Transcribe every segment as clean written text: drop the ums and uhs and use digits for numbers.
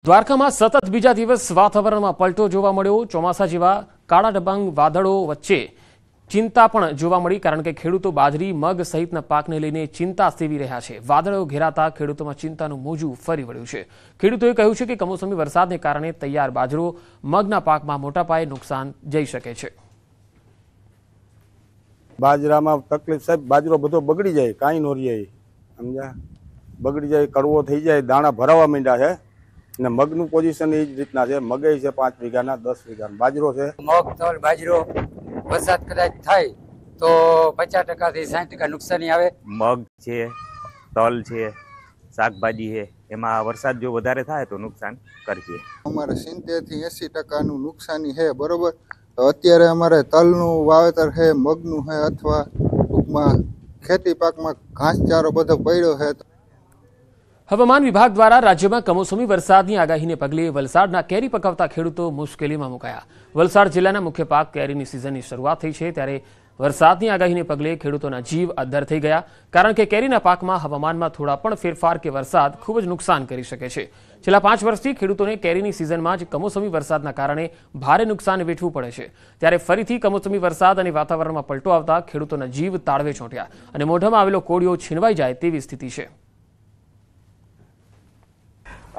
દ્વારકામાં સતત બીજા દિવસ વાતાવરણમાં પલટો જોવા મળ્યો। ચોમાસા જેવા કાળા ડિબાંગ વાદળો વચ્ચે ચિંતા પણ જોવા મળી, કારણ કે ખેડૂતો બાજરી, મગ સહિતના પાકને લઈને ચિંતા સેવી રહ્યા છે। વાદળો ઘેરાતા ખેડૂતોમાં ચિંતાનું મોજું ફરી વળ્યું છે। ખેડૂતોએ કહ્યું છે કે કમોસમી વરસાદને કારણે તૈયાર બાજરો, મગના પાકમાં મોટા પાયે નુકસાન જઈ શકે છે। બાજરામાં તકલીફ સાહેબ, બાજરો બધો બગડી જાય, કાંઈ નો રહે, સમજ્યા? બગડી જાય, કડવો થઈ જાય, દાણા ભરાવા માંડ્યા છે। ને મગનું પોઝિશન એ જ રીતના છે। મગઈ છે 5 વીઘાના, 10 વીઘાના બાજરો છે। મગ, તલ, બાજરો વરસાદ કદાચ થાય તો 50% થી 60% નુકસાની આવે। મગ છે, તલ છે, શાકભાજી છે, એમાં વરસાદ જો વધારે થાય તો નુકસાન કરશે। અમારે 70 થી 80% નુકસાની છે, બરોબર। તો અત્યારે અમારે તલનું વાવેતર છે, મગનું છે, અથવા ટૂંકમાં ખેતી પાકમાં ઘાસચારો બધો પડ્યો છે। હવામાન વિભાગ દ્વારા રાજ્યમાં કમોસમી વરસાદની આગાહીને પગલે વલસાડના કેરી પકવતા ખેડૂતો મુશ્કેલીમાં મુકાયા। વલસાડ જિલ્લાના મુખ્ય પાક કેરીની સિઝનની શરૂઆત થઈ છે, ત્યારે વરસાદની આગાહીને પગલે ખેડૂતોના જીવ અદ્ધર થઈ ગયા, કારણ કે કેરીના પાકમાં હવામાનમાં થોડા પણ ફેરફાર કે વરસાદ ખૂબ જ નુકસાન કરી શકે છે। છેલ્લા 5 વર્ષથી ખેડૂતોને કેરીની સિઝનમાં જ કમોસમી વરસાદના કારણે ભારે નુકસાન વેઠવું પડે છે, ત્યારે ફરીથી કમોસમી વરસાદ અને વાતાવરણમાં પલટો આવતા ખેડૂતોના જીવ તાળવે ચોંટ્યા અને મોઢામાં આવેલો કોળિયો છીનવાઈ જાય તેવી સ્થિતિ છે।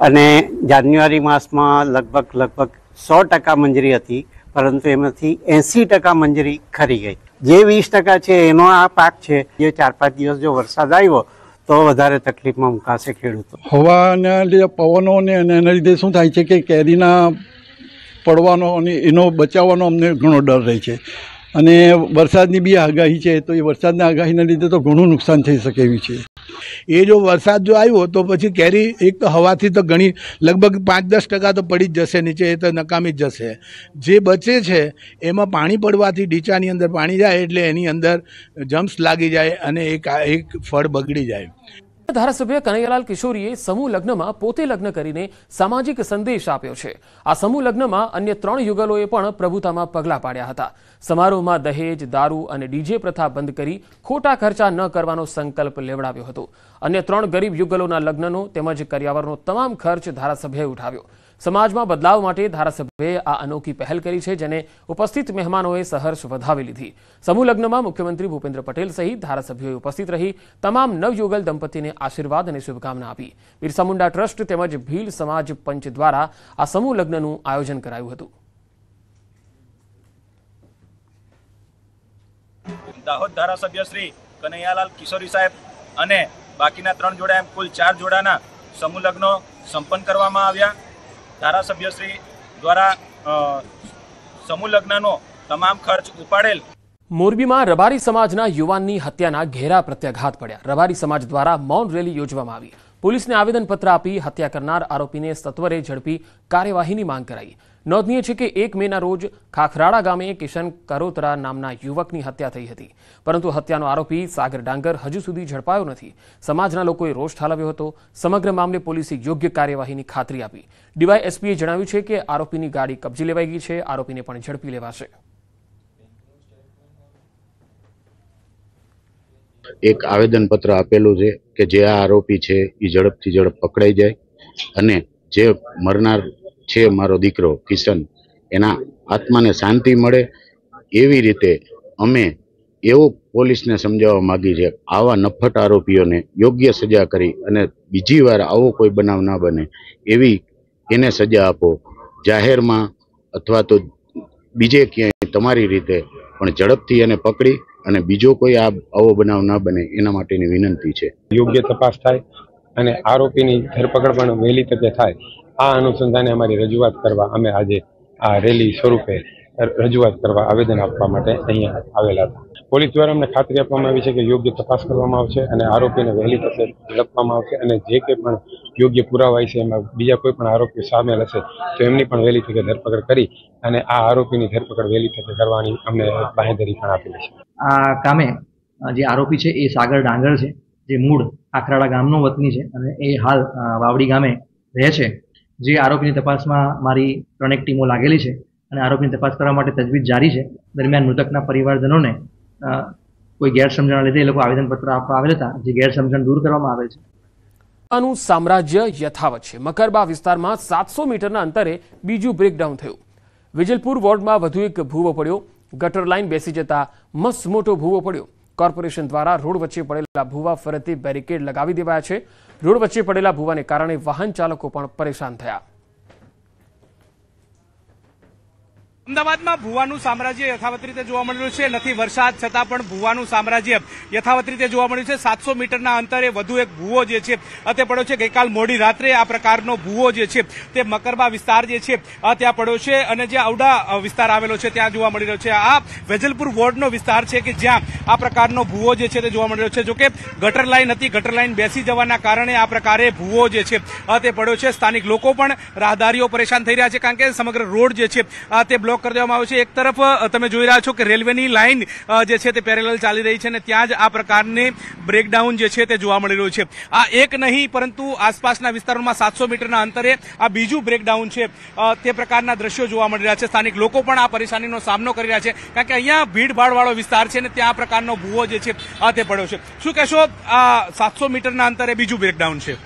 અને જાન્યુઆરી માસમાં લગભગ 100% મંજરી હતી, પરંતુ એમાંથી 80% મંજરી ખરી ગઈ। જે 20% છે એનો આ પાક છે, જે 4-5 દિવસ જો વરસાદ આવ્યો તો વધારે તકલીફમાં મુકાશે ખેડૂતો। હવાના લીધે, પવનોને અને એના લીધે શું થાય છે કે કેરીના પડવાનો અને એનો બચાવવાનો અમને ઘણો ડર રહે છે। અને વરસાદની બી આગાહી છે, તો એ વરસાદના આગાહીના લીધે તો ઘણું નુકસાન થઈ શકે એવી છે। એ જો વરસાદ જો આવ્યો તો પછી કેરી એક તો હવાથી તો ઘણી લગભગ 5-10% તો પડી જ જશે નીચે, એ તો નકામી જ જશે। જે બચે છે એમાં પાણી પડવાથી ડીચાની અંદર પાણી જાય એટલે એની અંદર જમ્સ લાગી જાય અને એક ફળ બગડી જાય। ધારાસભ્ય કનૈયાલાલ કિશોરીએ સમૂહ લગ્નમાં પોતે લગ્ન કરીને સામાજિક સંદેશ આપ્યો છે। આ સમૂહ લગ્નમાં અન્ય 3 યુગલોએ પણ પ્રભુતામાં પગલાં પાડ્યા હતા। સમારોહમાં દહેજ, દારૂ અને ડીજે પ્રથા બંધ કરી ખોટા ખર્ચા ન કરવાનો સંકલ્પ લેવડાવ્યો હતો। અન્ય 3 ગરીબ યુગલોના લગ્નનો તેમજ કરિયાવરનો તમામ ખર્ચ ધારાસભ્યએ ઉઠાવ્યો। સમાજમાં બદલાવ માટે ધારાસભ્યએ આ અનોખી પહેલ કરી છે, જેને ઉપસ્થિત મહેમાનોએ સહર્ષ વધાવી લીધી। સમૂહ લગ્નમાં મુખ્યમંત્રી ભૂપેન્દ્ર પટેલ સહિત ધારાસભ્યોએ ઉપસ્થિત રહી તમામ નવયુગલ દંપતીને આશીર્વાદ અને શુભકામના આપી। બિરસા મુંડા ટ્રસ્ટ તેમજ ભીલ સમાજ પંચ દ્વારા આ સમૂહ લગ્નનું આયોજન કરાયું હતું। દાહોદ ધારાસભ્ય શ્રી કનૈયાલાલ કિશોરી સાહેબ અને બાકીના 3 જોડા એમ કુલ 4 જોડાના સમૂહ લગ્નો સંપન્ન કરવામાં આવ્યા। ધારાસભ્યશ્રી દ્વારા સમૂહ લગ્નનો તમામ ખર્ચ ઉપાડેલ। મોરબીમાં રબારી સમાજના યુવાનની હત્યાના ઘેરા પ્રત્યાઘાત પડ્યા। રબારી સમાજ દ્વારા મૌન રેલી યોજવામાં આવી। પોલીસને આવેદનપત્ર આપી હત્યા કરનાર આરોપીને સત્વરે ઝડપી કાર્યવાહીની માંગ કરાઈ। નોંધનીય છે કે 1 મેના રોજ ખાખરાડા ગામે કિશન કરોતરા નામના યુવકની હત્યા થઈ હતી, પરંતુ હત્યાનો આરોપી સાગર ડાંગર હજુ સુધી ઝડપાયો નથી। સમાજના લોકોએ રોષ ઠાલવ્યો હતો। સમગ્ર મામલે પોલીસે યોગ્ય કાર્યવાહીની ખાતરી આપી। ડીવાયએસપીએ જણાવ્યું છે કે આરોપીની ગાડી કબજે લેવાઈ ગઈ છે, આરોપીને પણ ઝડપી લેવાશે। એક આવેદનપત્ર આપેલું છે કે જે આ આરોપી છે એ ઝડપથી ઝડપ પકડાઈ જાય અને જે મરનાર છે મારો દીકરો કિશન, એના આત્માને શાંતિ મળે એવી રીતે અમે એવું પોલીસને સમજાવવા માંગી છે। આવા નફ્ફટ આરોપીઓને યોગ્ય સજા કરી અને બીજી વાર આવો કોઈ બનાવ ના બને એવી એને સજા આપો। જાહેરમાં અથવા તો બીજે ક્યાંય તમારી રીતે પણ ઝડપથી એને પકડી અને બીજો કોઈ આવો બનાવ ના બને એના માટેની વિનંતી છે। યોગ્ય તપાસ થાય અને આરોપીની ધરપકડ પણ વહેલી તકે થાય, આ અનુસંધાને અમારી રજૂઆત કરવા અમે આજે આ રેલી સ્વરૂપે રજૂઆત કરવા આવેદન આપવા માટે અહીંયા આવેલા હતા। પોલીસ દ્વારા અમને ખાતરી આપવામાં આવી છે કે યોગ્ય તપાસ કરવામાં આવશે અને આરોપીને વહેલી તકે ઝડપવામાં આવશે અને જે કંઈ પણ યોગ્ય પુરાવા છે એમાં બીજા કોઈ પણ આરોપીઓ સામેલ હશે તો એમની પણ વહેલી તકે ધરપકડ કરી અને આ આરોપીની ધરપકડ વહેલી તકે કરવાની અમને બાંહેધરી પણ આપેલી છે। આ કામે જે આરોપી છે એ સાગર ડાંગર છે, જે મૂળ ખાખરાડા ગામનો વતની છે અને એ હાલ વાવડી ગામે રહે છે। જે આરોપીની તપાસમાં મારી 3 ટીમો લાગેલી છે અને આરોપીની તપાસ કરવા માટે તજવીજ જારી છે। દરમિયાન મૃતકના પરિવારજનોને કોઈ ગેરસમજણના લીધે એ લોકો આવેદનપત્ર આપવા આવેલા હતા, જે ગેરસમજણ દૂર કરવામાં આવે છે। ભૂવાનું સામ્રાજ્ય યથાવત છે। મકરબા વિસ્તારમાં 700 મીટરના અંતરે બીજું બ્રેકડાઉન થયું। વિજલપુર વોર્ડમાં વધુ એક ભૂવો પડ્યો। ગટર લાઇન બેસી જતા મસ્ત મોટો ભૂવો પડ્યો। કોર્પોરેશન દ્વારા રોડ વચ્ચે પડેલા ભૂવા ફરતે બેરિકેડ લગાવી દેવાયા છે। રોડ વચ્ચે પડેલા ભૂવાને કારણે વાહન ચાલકો પણ પરેશાન થયા। અમદાવાદમાં ભૂવાનું સામ્રાજ્ય યથાવત રીતે જોવા મળી રહ્યું છે। નથી વરસાદ છતાં પણ ભૂવાનું સામ્રાજ્ય યથાવત રીતે જોવા મળ્યું છે। 700 મીટરના અંતરે વધુ એક ભૂવો જે છે તે પડ્યો છે। ગઈકાલ મોડી રાત્રે આ પ્રકારનો ભૂવો જે છે તે મકરબા વિસ્તાર જે છે ત્યાં પડ્યો છે અને જે ઔડા વિસ્તાર આવેલો છે ત્યાં જોવા મળી રહ્યો છે। આ વેજલપુર વોર્ડનો વિસ્તાર છે કે જ્યાં આ પ્રકારનો ભૂવો જે છે તે જોવા મળી રહ્યો છે। જોકે ગટર લાઇન હતી, ગટર લાઇન બેસી જવાના કારણે આ પ્રકારે ભૂવો જે છે તે પડ્યો છે। સ્થાનિક લોકો પણ રાહદારીઓ પરેશાન થઈ રહ્યા છે કારણ કે સમગ્ર રોડ જે છે તે બ્લોક કરી દેવામાં આવ્યો છે। એક તરફ તમે જોઈ રહ્યા છો કે રેલવેની લાઇન જે છે તે પેરેલલ ચાલી રહી છે અને ત્યાં જ આ પ્રકારની બ્રેકડાઉન જે છે તે જોવા મળી રહ્યું છે। આ એક નહીં પરંતુ આસપાસના વિસ્તારોમાં 700 મીટરના અંતરે આ બીજું બ્રેકડાઉન છે તે પ્રકારના દ્રશ્યો જોવા મળી રહ્યા છે। સ્થાનિક લોકો પણ આ પરેશાનીનો સામનો કરી રહ્યા છે કારણ કે અહીંયા ભીડભાડવાળો વિસ્તાર છે અને ત્યાં આ પ્રકારનો ભૂવો જે છે તે પડ્યો છે। શું કહેશો, આ 700 મીટરના અંતરે બીજું બ્રેકડાઉન છે?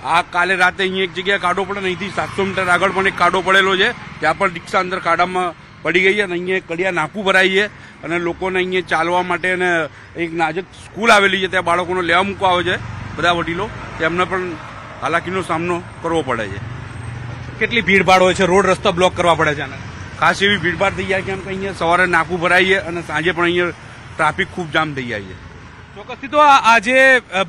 આ કાલે રાતે અહીંયા એક જગ્યાએ ખાડો પડે, અહીંથી 700 મીટર આગળ પણ એક ખાડો પડેલો છે, ત્યાં પણ રિક્ષા અંદર ખાડામાં પડી ગઈ છે અને અહીંયા કડિયા નાકું ભરાઈ છે અને લોકોને અહીંયા ચાલવા માટે અને એક નાજક સ્કૂલ આવેલી છે ત્યાં બાળકોને લેવા મૂકવા આવે છે બધા વડીલો, તેમને પણ હાલાકીનો સામનો કરવો પડે છે। કેટલી ભીડભાડ હોય છે? રોડ રસ્તા બ્લોક કરવા પડે છે? ખાસ એવી ભીડભાડ થઈ જાય કેમ કે અહીંયા સવારે નાકું ભરાઈ છે અને સાંજે પણ અહીંયા ટ્રાફિક ખૂબ જામ થઈ જાય છે। ચોક્કસથી તો આ જે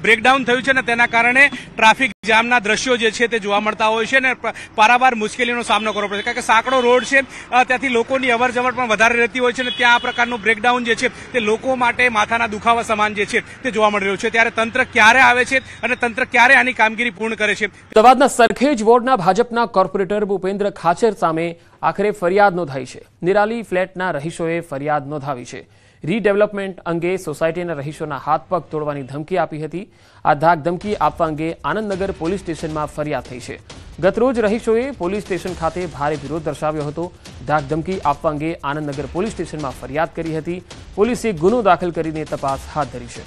બ્રેકડાઉન થયું છે ને તેના કારણે ટ્રાફિક જામના દ્રશ્યો જે છે તે જોવા મળતા હોય છે ને પારાવાર મુશ્કેલીનો સામનો કરવો પડે છે કારણ કે સાંકડો રોડ છે, ત્યાંથી લોકોની અવરજવર પણ વધારે રહેતી હોય છે અને ત્યાં આ પ્રકારનું બ્રેકડાઉન જે છે તે લોકો માટે માથાના દુખાવા સમાન જે છે તે જોવા મળી રહ્યું છે। ત્યારે તંત્ર ક્યારે આવે છે અને તંત્ર ક્યારે આની કામગીરી પૂર્ણ કરે છે? અમદાવાદના સરખેજ વોર્ડના ભાજપના કોર્પોરેટર ભૂપેન્દ્ર ખાચર સામે આખરે ફરિયાદ નોંધાઈ છે। નિરાલી ફ્લેટના રહીશોએ ફરિયાદ નોંધાવી છે। રીડેવલપમેન્ટ અંગે સોસાયટીના રહીશોના હાથ પગ તોડવાની ધમકી આપી હતી। આ ધાક ધમકી આપવા અંગે આનંદનગર પોલીસ સ્ટેશનમાં ફરિયાદ થઈ છે। ગતરોજ રહીશોએ પોલીસ સ્ટેશન ખાતે ભારે વિરોધ દર્શાવ્યો હતો। ધાક ધમકી આપવા અંગે આનંદનગર પોલીસ સ્ટેશનમાં ફરિયાદ કરી હતી। પોલીસે ગુનો દાખલ કરીને તપાસ હાથ ધરી છે।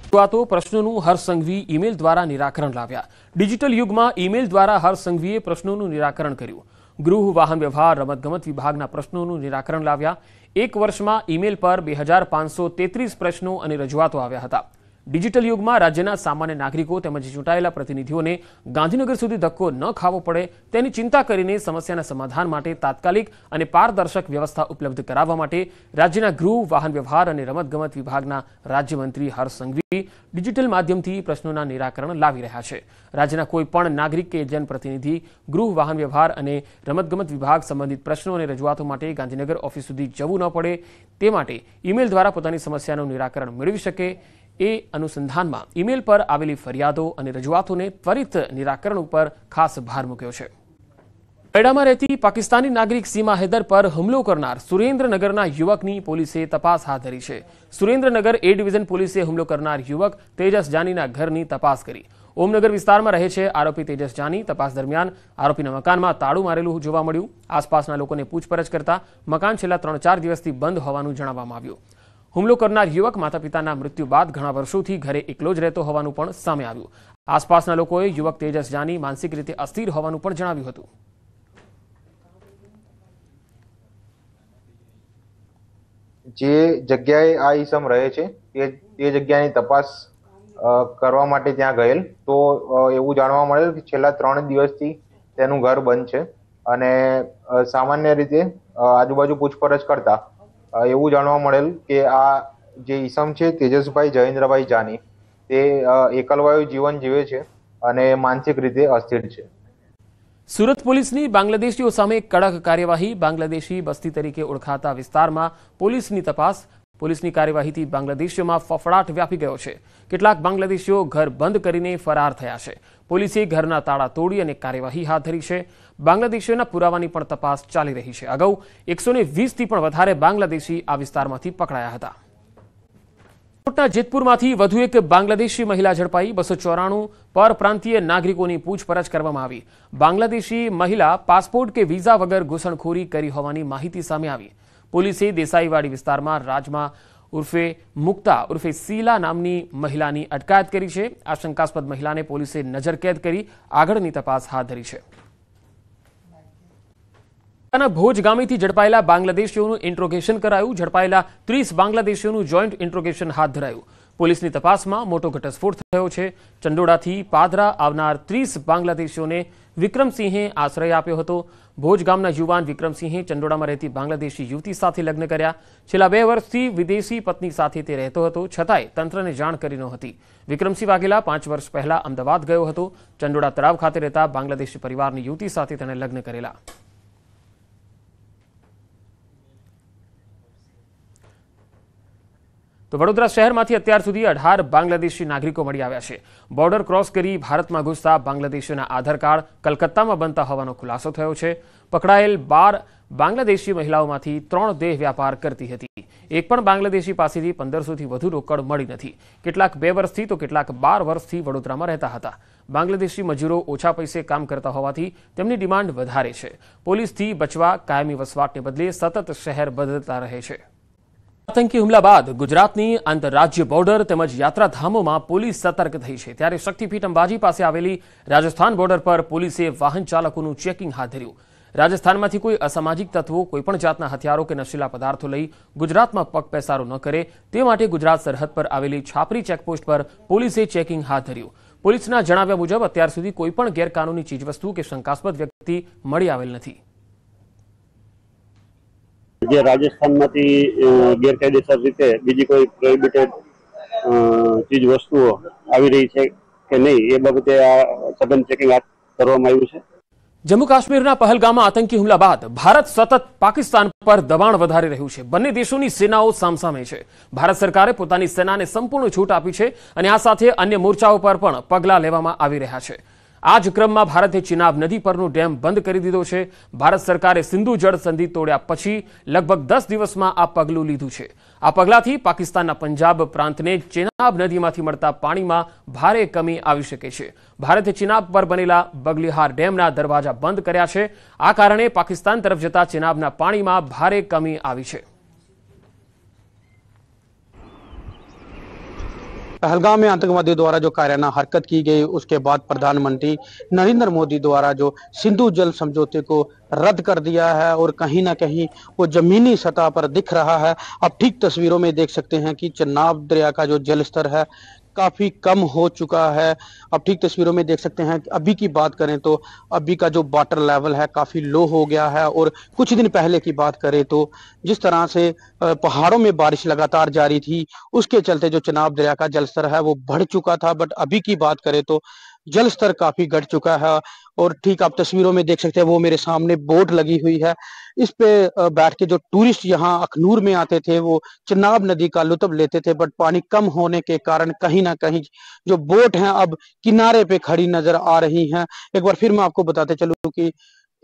રજૂઆતો પ્રશ્નોનું હર્ષસંઘવી ઈમેલ દ્વારા નિરાકરણ લાવ્યા। ડિજિટલ યુગમાં ઈમેલ દ્વારા હર્ષસંઘવીએ પ્રશ્નોનું નિરાકરણ કર્યું। ગૃહ, વાહન વ્યવહાર, રમતગમત વિભાગના પ્રશ્નોનું નિરાકરણ લાવ્યા। એક વર્ષમાં ઈમેલ પર 2533 પ્રશ્નો અને રજૂઆતો આવ્યા હતા। ડિજિટલ યુગમાં રાજ્યના સામાન્ય નાગરિકો તેમજ ચૂંટાયેલા પ્રતિનિધિઓને ગાંધીનગર સુધી ધક્કો ન ખાવો પડે તેની ચિંતા કરીને સમસ્યાના સમાધાન માટે તાત્કાલિક અને પારદર્શક વ્યવસ્થા ઉપલબ્ધ કરાવવા માટે રાજ્યના ગૃહ, વાહન વ્યવહાર અને રમતગમત વિભાગના રાજ્યમંત્રી હર્ષ સંઘવી ડિજિટલ માધ્યમથી પ્રશ્નોના નિરાકરણ લાવી રહ્યા છે। રાજ્યના કોઈ પણ નાગરિક કે જનપ્રતિનિધિ ગૃહ, વાહન વ્યવહાર અને રમતગમત વિભાગ સંબંધિત પ્રશ્નો અને રજૂઆતો માટે ગાંધીનગર ઓફિસ સુધી જવું ન પડે તે માટે ઈમેલ દ્વારા પોતાની સમસ્યાનું નિરાકરણ મેળવી શકે। એ અનુસંધાનમાં ઈમેલ પર આવેલી ફરિયાદો અને રજૂઆતોને ત્વરિત નિરાકરણ ઉપર ખાસ ભાર મૂક્યો છે। નોઈડામાં રહેતી પાકિસ્તાની નાગરિક સીમા હૈદર પર હુમલો કરનાર સુરેન્દ્રનગરના યુવકની પોલીસે તપાસ હાથ ધરી છે। સુરેન્દ્રનગર એ ડિવિઝન પોલીસે હુમલો કરનાર યુવક તેજસ જાનીના ઘરની તપાસ કરી। ઓમનગર વિસ્તારમાં રહે છે આરોપી તેજસ જાની। તપાસ દરમિયાન આરોપીના મકાનમાં તાળું મારેલું જોવા મળ્યું। આસપાસના લોકોને પૂછપરછ કરતા મકાન છેલ્લા 3-4 દિવસથી બંધ હોવાનું જણાવવામાં આવ્યું। હુમલો કરનાર યુવક માતા પિતાના મૃત્યુ બાદ ઘણા વર્ષોથી ઘરે એકલો જ રહેતો હોવાનું પણ સામે આવ્યું। આસપાસના લોકોએ યુવક તેજસ જાની માનસિક રીતે અસ્થિર હોવાનું પણ જણાવ્યું હતું। જે જગ્યાએ આ ઈસમ રહે છે તે જગ્યાની તપાસ કરવા માટે ત્યાં ગયેલ તો એવું જાણવા મળેલ કે છેલ્લા 3 દિવસથી તેનું ઘર બંધ છે અને સામાન્ય રીતે આજુબાજુ પૂછપરછ કરતા એવું જાણવા મળેલ કે આ જે ઈસમ છે તેજસભાઈ જયેન્દ્રભાઈ જાની તે એકલવાયુ જીવન જીવે છે અને માનસિક રીતે અસ્થિર છે। સુરત પોલીસની બાંગ્લાદેશીઓ સામે કડક કાર્યવાહી। બાંગ્લાદેશી બસ્તી તરીકે ઓળખાતા વિસ્તારમાં પોલીસની તપાસ। પોલીસની કાર્યવાહીથી બાંગ્લાદેશીઓમાં ફફડાટ વ્યાપી ગયો છે। કેટલાક બાંગ્લાદેશીઓ ઘર બંધ કરીને ફરાર થયા છે। પોલીસે ઘરના તાળા તોડી અને કાર્યવાહી હાથ ધરી છે। બાંગ્લાદેશીઓના પુરાવાની પણ તપાસ ચાલી રહી છે। અગાઉ 120થી પણ વધારે બાંગ્લાદેશી આ વિસ્તારમાંથી પકડાયા હતા। રાજકોટના જેતપુરમાંથી વધુ એક બાંગ્લાદેશી મહિલા ઝડપાઈ। 294 પરપ્રાંતીય નાગરિકોની પૂછપરછ કરવામાં આવી। બાંગ્લાદેશી મહિલા પાસપોર્ટ કે વિઝા વગર ઘૂસણખોરી કરી હોવાની માહિતી સામે આવી। પોલીસે દેસાઈવાડી વિસ્તારમાં રાજમાં ઉર્ફે મુક્તા ઉર્ફે સીલા નામની મહિલાની અટકાયત કરી છે। આ શંકાસ્પદ મહિલાને પોલીસે નજરકેદ કરી આગળની તપાસ હાથ ધરી છે। ભોજ ગામેથી ઝડપાયેલા બાંગ્લાદેશીઓનું ઇન્ટ્રોગેશન કરાયું। ઝડપાયેલા 30 બાંગ્લાદેશીઓનું જોઈન્ટ ઇન્ટ્રોગેશન હાથ ધરાયું। પોલીસની તપાસમાં મોટો ઘટસ્ફોટ થયો છે। ચંડોળાથી પાદરા આવનાર 30 બાંગ્લાદેશીઓને વિક્રમસિંહે આશ્રય આપ્યો હતો। ભોજ ગામના યુવાન વિક્રમસિંહે ચંડોળામાં રહેતી બાંગ્લાદેશી યુવતી સાથે લગ્ન કર્યા। છેલ્લા 2 વર્ષથી વિદેશી પત્ની સાથે તે રહેતો હતો, છતાંય તંત્રને જાણ કરી નહોતી। વિક્રમસિંહ વાઘેલા 5 વર્ષ પહેલા અમદાવાદ ગયો હતો। ચંડોળા તળાવ ખાતે રહેતા બાંગ્લાદેશી પરિવારની યુવતી સાથે તેણે લગ્ન કરેલા। તો વડોદરા શહેરમાંથી અત્યાર સુધી 18 બાંગ્લાદેશી નાગરિકો મળી આવ્યા છે। બોર્ડર ક્રોસ કરી ભારતમાં ઘૂસતા બાંગ્લાદેશીઓના આધાર કાર્ડ કલકત્તામાં બનતા હોવાનો ખુલાસો થયો છે। પકડાયેલ 12 બાંગ્લાદેશી મહિલાઓમાંથી 3 દેહ વ્યાપાર કરતી હતી। એક પણ બાંગ્લાદેશી પાસેથી 1500થી વધુ રોકડ મળી નથી। કેટલાક 2 વર્ષથી તો કેટલાક 12 વર્ષથી વડોદરામાં રહેતા હતા। બાંગ્લાદેશી મજૂરો ઓછા પૈસે કામ કરતા હોવાથી તેમની ડિમાન્ડ વધારે છે। પોલીસથી બચવા કાયમી વસવાટને બદલે સતત શહેર બદલતા રહે છે। આતંકી હુમલા બાદ ગુજરાતની આંતરરાજ્ય બોર્ડર તેમજ યાત્રાધામોમાં પોલીસ સતર્ક થઈ છે। ત્યારે શક્તિપીઠ અંબાજી પાસે આવેલી રાજસ્થાન બોર્ડર પર પોલીસે વાહન ચાલકોનું ચેકિંગ હાથ ધર્યું। રાજસ્થાનમાંથી કોઈ અસામાજિક તત્વો કોઈપણ જાતના હથિયારો કે નશીલા પદાર્થો લઈ ગુજરાતમાં પગપેસારો ન કરે તે માટે ગુજરાત સરહદ પર આવેલી છાપરી ચેકપોસ્ટ પર પોલીસે ચેકિંગ હાથ ધર્યું। પોલીસના જણાવ્યા મુજબ અત્યાર સુધી કોઈપણ ગેરકાનૂની ચીજવસ્તુ કે શંકાસ્પદ વ્યક્તિ મળી આવેલ નથી। જે રાજસ્થાનમાંથી ગેરકાયદેસર રીતે બીજી કોઈ પ્રોહિબિટેડ ચીજ વસ્તુઓ આવી રહી છે કે નહીં એ બાબતે આ સઘન ચેકિંગ હાથ કરવામાં આવ્યું છે। જમ્મુ કાશ્મીરના પહલગામમાં આતંકી હુમલા બાદ ભારત સતત પાકિસ્તાન પર દબાણ વધારી રહ્યું છે। બંને દેશોની સેનાઓ સામસામે છે। ભારત સરકારે પોતાની સેનાને સંપૂર્ણ છૂટ આપી છે અને આ સાથે અન્ય મોરચાઓ પર પણ પગલાં લેવામાં આવી રહ્યા છે। આ જ ક્રમમાં ભારતે ચિનાબ નદી પરનું ડેમ બંધ કરી દીધો છે। ભારત સરકારે સિંધુ જળ સંધિ તોડ્યા પછી લગભગ 10 દિવસમાં આ પગલું લીધું છે। આ પગલાથી પાકિસ્તાનના પંજાબ પ્રાંતને ચિનાબ નદીમાંથી મળતા પાણીમાં ભારે કમી આવી શકે છે। ભારતે ચિનાબ પર બનેલા બગલીહાર ડેમના દરવાજા બંધ કર્યા છે। આ કારણે પાકિસ્તાન તરફ જતા ચિનાબના પાણીમાં ભારે કમી આવી છે। पहलगाम में आतंकवादियों द्वारा जो कायराना हरकत की गई उसके बाद प्रधानमंत्री नरेंद्र मोदी द्वारा जो सिंधु जल समझौते को रद्द कर दिया है और कहीं ना कहीं वो जमीनी सतह पर दिख रहा है। अब ठीक तस्वीरों में देख सकते हैं कि चनाब दरिया का जो जल स्तर है काफी कम हो चुका है। अब ठीक तस्वीरों में देख सकते हैं कि अभी की बात करें तो अभी का जो वाटर लेवल है काफी लो हो गया है। और कुछ दिन पहले की बात करें तो जिस तरह से पहाड़ों में बारिश लगातार जारी थी उसके चलते जो चनाब दरिया का जल स्तर है वो बढ़ चुका था। बट अभी की बात करें तो जल स्तर काफी घट चुका है। और ठीक आप तस्वीरों में देख सकते हैं वो मेरे सामने बोट लगी हुई है। इस पे बैठ के जो टूरिस्ट यहाँ अखनूर में आते थे वो चनाब नदी का लुत्फ लेते थे। बट पानी कम होने के कारण कहीं ना कहीं जो बोट हैं अब किनारे पे खड़ी नजर आ रही हैं। एक बार फिर मैं आपको बताते चलूं कि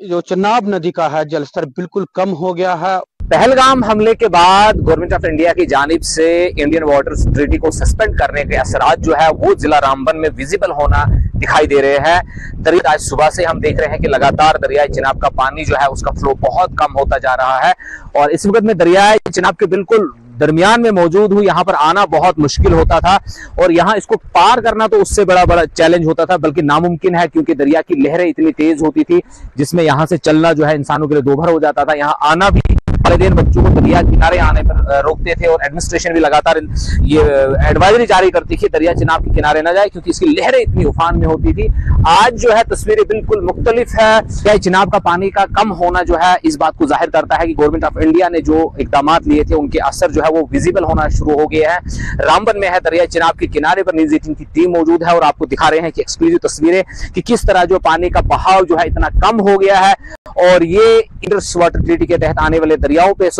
जो चनाब नदी का है जल स्तर बिल्कुल कम हो गया है। पहलगाम हमले के बाद गवर्नमेंट ऑफ इंडिया की जानिब से इंडियन वाटर ट्रीटी को सस्पेंड करने के असरात जो है वो जिला रामबन में विजिबल होना दिखाई दे रहे हैं। दरिया आज सुबह से हम देख रहे हैं कि लगातार दरियाई चिनाब का पानी जो है उसका फ्लो बहुत कम होता जा रहा है और इस वक्त में दरियाई चिनाब के बिल्कुल दरमियान में मौजूद हूं। यहाँ पर आना बहुत मुश्किल होता था और यहाँ इसको पार करना तो उससे बड़ा चैलेंज होता था, बल्कि नामुमकिन है, क्योंकि दरिया की लहरें इतनी तेज होती थी जिसमें यहाँ से चलना जो है इंसानों के लिए दोभर हो जाता था। यहाँ आना भी पहले दिन बच्चों को दरिया किनारे आने पर रोकते थे और एडमिनिस्ट्रेशन भी लगातार ये एडवाइजरी जारी करती थी दरिया चिनाब के किनारे न जाए, क्योंकि इसकी लहरें इतनी उफान में होती थी। आज जो है तस्वीरें बिल्कुल मुख्तलिफ है। क्या चिनाब का पानी का कम होना जो है इस बात को जाहिर करता है कि गवर्नमेंट ऑफ इंडिया ने जो इकदाम लिए थे उनके असर जो है वो विजिबल होना शुरू हो गया है। रामबन में है दरिया चिनाब के किनारे पर न्यूज़ 18 की टीम मौजूद है और आपको दिखा रहे हैं कि एक्सक्लूसिव तस्वीरें कि किस तरह जो पानी का बहाव जो है इतना कम हो गया है। और ये इंडस वाटर ट्रीटी के तहत आने वाले दरियाओं पे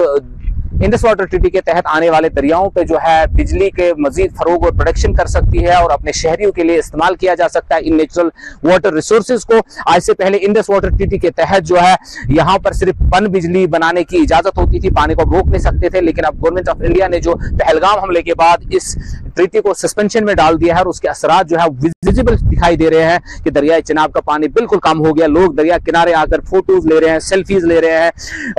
इंडस वाटर ट्रीटी के तहत आने वाले दरियाओं पे जो है बिजली के मजीद फरोग और प्रोडक्शन कर सकती है और अपने शहरियों के लिए इस्तेमाल किया जा सकता है इन नेचुरल वाटर रिसोर्सेज को। आज से पहले इंडस वाटर ट्रीटी के तहत जो है यहाँ पर सिर्फ पन बिजली बनाने की इजाजत होती थी, पानी को रोक नहीं सकते थे। लेकिन अब गवर्नमेंट ऑफ इंडिया ने जो पहलगाम हमले के बाद इस ट्रीटी को सस्पेंशन में डाल दिया है और उसके असरात जो है विजिबल दिखाई दे रहे हैं कि दरिया चिनाब का पानी बिल्कुल कम हो गया। लोग दरिया किनारे आकर फोटोज ले रहे हैं, सेल्फीज ले रहे हैं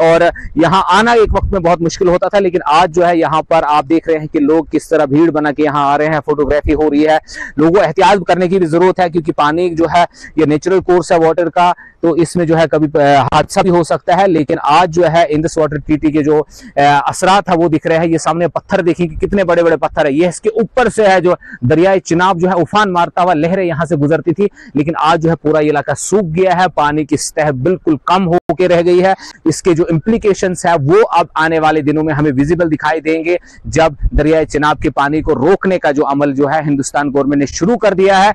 और यहाँ आना एक वक्त में बहुत मुश्किल विजिबल होता था, लेकिन आज जो है यहाँ पर आप देख रहे हैं कि लोग किस तरह भीड़ बना के यहाँ आ रहे हैं, फोटोग्राफी हो रही है। लोगों को एहतियात करने की भी जरूरत है, क्योंकि पानी जो है ये नेचुरल कोर्स है वाटर का, तो इसमें जो है कभी हादसा भी हो सकता है। लेकिन आज जो है इंडस वाटर ट्रीटी के जो असरात है वो दिख रहे हैं। ये सामने पत्थर देखिए कि कितने बड़े बड़े पत्थर है, ये इसके ऊपर से है जो दरियाई चिनाब जो है उफान मारता हुआ लहरें यहाँ से गुजरती थी, लेकिन आज जो है पूरा इलाका सूख गया है, पानी की सतह बिल्कुल कम होकर रह गई है। इसके जो इम्प्लीकेशंस है वो अब आने वाले दिनों में हमें विजिबल दिखाई देंगे, जब दरियाई चिनाब के पानी को रोकने का जो अमल जो है हिंदुस्तान गवर्नमेंट ने शुरू कर दिया है।